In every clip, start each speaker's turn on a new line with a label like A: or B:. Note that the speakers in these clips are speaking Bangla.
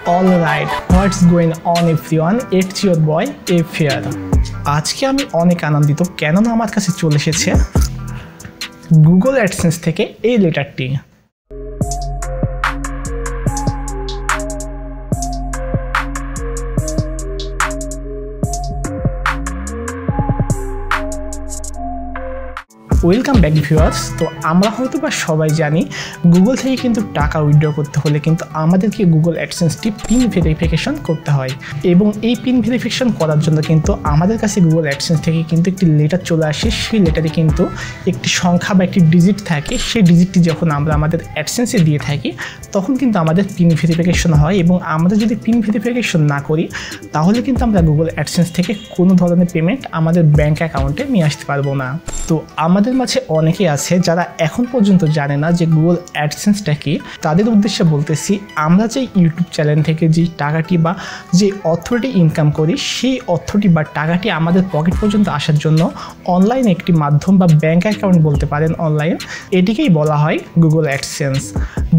A: All right, what's going on everyone? It's your boy Affair. আজকে আমি অনেক আনন্দিত কেননা আমার কাছে চলে এসেছে গুগল অ্যাডসেন্স থেকে এই লেটারটি। Welcome back viewers. তো আমরা হয়তো বা সবাই জানি গুগল থেকে কিন্তু টাকা উইথড্র করতে হলে কিন্তু আমাদেরকে গুগল অ্যাডসেন্সটি পিন ভেরিফিকেশন করতে হয় এবং এই পিন ভেরিফিকেশন করার জন্য কিন্তু আমাদের কাছে গুগল অ্যাডসেন্স থেকে কিন্তু একটি লেটার চলে আসে। সেই লেটারে কিন্তু একটি সংখ্যা বা একটি ডিজিট থাকে। সেই ডিজিটটি যখন আমরা আমাদের অ্যাডসেন্সে দিয়ে থাকি তখন কিন্তু আমাদের পিন ভেরিফিকেশন হয় এবং আমরা যদি পিন ভেরিফিকেশন না করি তাহলে কিন্তু আমরা গুগল অ্যাডসেন্স থেকে কোনো ধরনের পেমেন্ট আমাদের ব্যাঙ্ক অ্যাকাউন্টে নিয়ে আসতে পারবো না। তো আমাদের মাঝে অনেকেই আছে যারা এখন পর্যন্ত জানে না যে গুগল অ্যাডসেন্সটা কি। তাদের উদ্দেশ্যে বলতেছি, আমরা যে ইউটিউব চ্যানেল থেকে যে টাকাটি বা যে অর্থটি ইনকাম করি সেই অর্থটি বা টাকাটি আমাদের পকেট পর্যন্ত আসার জন্য অনলাইন একটি মাধ্যম বা ব্যাঙ্ক অ্যাকাউন্ট বলতে পারেন অনলাইন, এটিকেই বলা হয় গুগল অ্যাডসেন্স।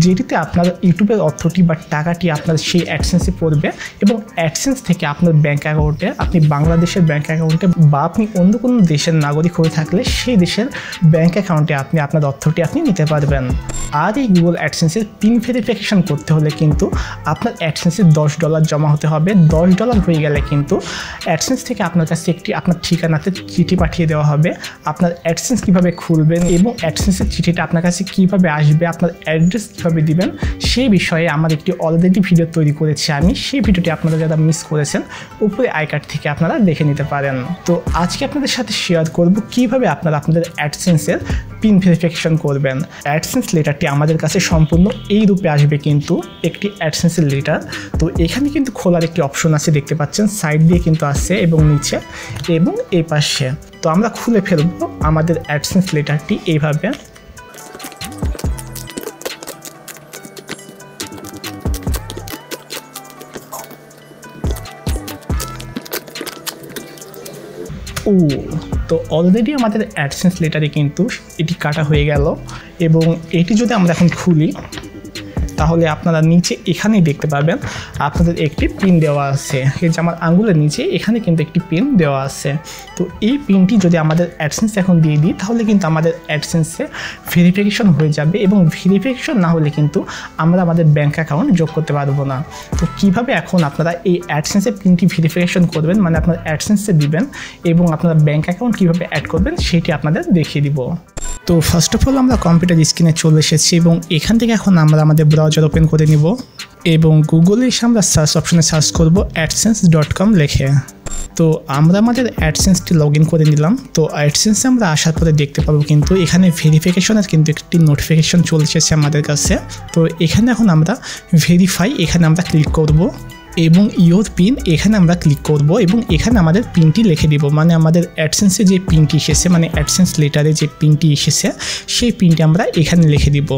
A: যেটিতে আপনার ইউটিউবের অর্থটি বা টাকাটি আপনার সেই অ্যাডসেন্সে পড়বে এবং অ্যাডসেন্স থেকে আপনার ব্যাঙ্ক অ্যাকাউন্টে, আপনি বাংলাদেশের ব্যাঙ্ক অ্যাকাউন্টে বা আপনি অন্য কোনো দেশের নাগরিক হয়ে থাকলে সেই দেশের ব্যাঙ্ক অ্যাকাউন্টে আপনি আপনার অর্থটি আপনি নিতে পারবেন। আর এই গুগল অ্যাডসেন্সের পিন ভেরিফিকেশন করতে হলে কিন্তু আপনার অ্যাডসেন্সে $10 জমা হতে হবে। $10 হয়ে গেলে কিন্তু অ্যাডসেন্স থেকে আপনার কাছে একটি আপনার ঠিকানাতে চিঠি পাঠিয়ে দেওয়া হবে। আপনার অ্যাডসেন্স কীভাবে খুলবেন এবং অ্যাডসেন্সের চিঠিটা আপনার কাছে কীভাবে আসবে, আপনার অ্যাড্রেস কীভাবে দিবেন সেই বিষয়ে আমার একটি অলরেডি ভিডিও তৈরি করেছি আমি। সেই ভিডিওটি আপনারা যারা মিস করেছেন উপরে আই কার্ড থেকে আপনারা দেখে নিতে পারেন। তো আজকে আপনাদের সাথে শেয়ার করব কীভাবে আপনারা আপনাদের অ্যাডসেন্সের পিন ভেরিফিকেশন করবেন। অ্যাডসেন্স লেটারটি আমাদের কাছে সম্পূর্ণ এই রূপে আসবে, কিন্তু একটি অ্যাডসেন্সের লেটার। তো এখানে কিন্তু খোলার একটি অপশন আছে, দেখতে পাচ্ছেন সাইড দিয়ে কিন্তু আছে এবং নিচে এবং এই পাশে। তো আমরা খুলে ফেলবো আমাদের অ্যাডসেন্স লেটারটি এইভাবে। তো অলরেডি আমাদের অ্যাডসেন্স লেটারে কিন্তু এটি কাটা হয়ে গেল এবং এটি যদি আমরা এখন খুলি তাহলে আপনারা নিচে এখানেই দেখতে পাবেন আপনাদের একটি পিন দেওয়া আছে। এই যে আমার আঙ্গুলের নিচে এখানে কিন্তু একটি পিন দেওয়া আছে। তো এই পিনটি যদি আমাদের অ্যাডসেন্স এখন দিয়ে দিই তাহলে কিন্তু আমাদের অ্যাডসেন্সে ভেরিফিকেশন হয়ে যাবে এবং ভেরিফিকেশন না হলে কিন্তু আমরা আমাদের ব্যাঙ্ক অ্যাকাউন্ট যোগ করতে পারবো না। তো কিভাবে এখন আপনারা এই অ্যাডসেন্সের পিনটি ভেরিফিকেশন করবেন, মানে আপনার অ্যাডসেন্সে দিবেন এবং আপনারা ব্যাঙ্ক অ্যাকাউন্ট কীভাবে অ্যাড করবেন সেটি আপনাদের দেখিয়ে দিব। তো ফার্স্ট অফ অল আমরা কম্পিউটার স্ক্রিনে চলে এসেছি এবং এখান থেকে এখন আমরা আমাদের ব্রাউজার ওপেন করে নিব এবং গুগলে এসে আমরা সার্চ অপশনে সার্চ করব adsense.com লিখে। তো আমরা আমাদের অ্যাডসেন্সটি লগ ইন করে নিলাম। তো অ্যাডসেন্সে আমরা আসার পরে দেখতে পাবো কিন্তু এখানে ভেরিফিকেশনের কিন্তু একটি নোটিফিকেশন চলে এসেছে আমাদের কাছে। তো এখানে এখন আমরা ভেরিফাই এখানে আমরা ক্লিক করব এবং ইয়োর পিন এখানে আমরা ক্লিক করব এবং এখানে আমাদের পিনটি লিখে দিব, মানে আমাদের অ্যাডসেন্সে যে পিনটি এসেছে, মানে অ্যাডসেন্স লেটারে যে পিনটি এসেছে সেই পিনটি আমরা এখানে লিখে দিব।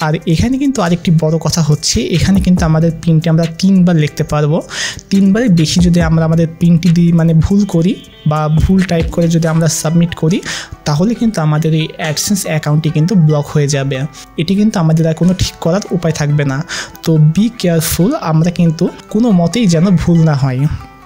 A: আর এখানে কিন্তু আরেকটি বড় কথা হচ্ছে, এখানে কিন্তু আমাদের পিনটি আমরা 3 বার লিখতে পারবো। 3 বারের বেশি যদি আমরা আমাদের পিনটি দিয়ে মানে ভুল করি বা ভুল টাইপ করে যদি আমরা সাবমিট করি তাহলে কিন্তু আমাদের এই অ্যাডসেন্স অ্যাকাউন্টটি কিন্তু ব্লক হয়ে যাবে। এটি কিন্তু আমাদের আর কোনো ঠিক করার উপায় থাকবে না। তো বি কেয়ারফুল, আমরা কিন্তু কোনো মতেই যেন ভুল না হয়।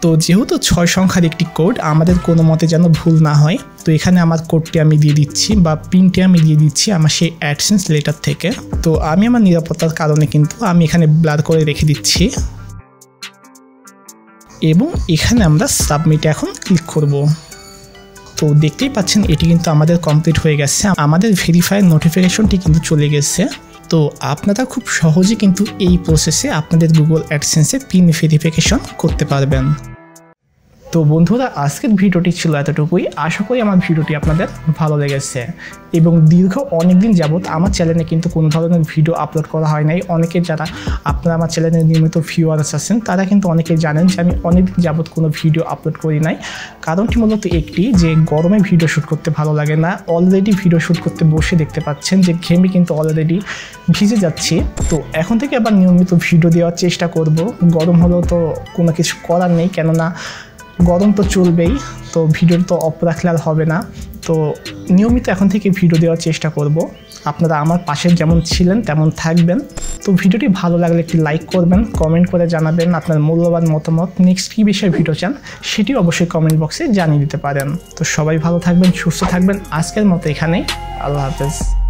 A: তো যেহেতু 6 সংখ্যার একটি কোড, আমাদের কোনো মতে যেন ভুল না হয়। তো এখানে আমার কোডটি আমি দিয়ে দিচ্ছি বা পিনটি আমি দিয়ে দিচ্ছি আমার সেই অ্যাডসেন্স লেটার থেকে। তো আমি আমার নিরাপত্তার কারণে কিন্তু আমি এখানে ব্লার করে রেখে দিচ্ছি এবং এখানে আমরা সাবমিটে এখন ক্লিক করব। তো দেখতেই পাচ্ছেন এটি কিন্তু আমাদের কমপ্লিট হয়ে গেছে, আমাদের ভেরিফাইয়ের নোটিফিকেশনটি কিন্তু চলে গেছে। তো আপনারা খুব সহজে কিন্তু এই প্রসেসে আপনাদের গুগল অ্যাডসেন্সে পিন ভেরিফিকেশন করতে পারবেন। তো বন্ধুরা, আজকের ভিডিওটি ছিল এতটুকুই। আশা করি আমার ভিডিওটি আপনাদের ভালো লেগেছে এবং দীর্ঘ অনেক দিন যাবত আমার চ্যানেলে কিন্তু কোনো ধরনের ভিডিও আপলোড করা হয় নাই। অনেকে যারা আপনারা আমার চ্যানেলে নিয়মিত ভিউয়ার্স আছেন তারা কিন্তু অনেকে জানেন যে আমি অনেক দিন যাবত কোনো ভিডিও আপলোড করি নাই। কারণটি মূলত একটি, যে গরমে ভিডিও শ্যুট করতে ভালো লাগে না। অলরেডি ভিডিও শ্যুট করতে বসে দেখতে পাচ্ছেন যে ঘেমে কিন্তু অলরেডি ভিজে যাচ্ছি। তো এখন থেকে আবার নিয়মিত ভিডিও দেওয়ার চেষ্টা করব। গরম হলেও তো কোনো কিছু করার নেই, কেননা গরম তো চলবেই, তো ভিডিও তো অফ রাখলে আর হবে না। তো নিয়মিত এখন থেকে ভিডিও দেওয়ার চেষ্টা করব। আপনারা আমার পাশে যেমন ছিলেন তেমন থাকবেন। তো ভিডিওটি ভালো লাগলে একটি লাইক করবেন, কমেন্ট করে জানাবেন আপনার মূল্যবান মতামত। নেক্সট কী বিষয়ে ভিডিও চান সেটি অবশ্যই কমেন্ট বক্সে জানিয়ে দিতে পারেন। তো সবাই ভালো থাকবেন, সুস্থ থাকবেন। আজকের মতো এখানেই, আল্লাহ হাফেজ।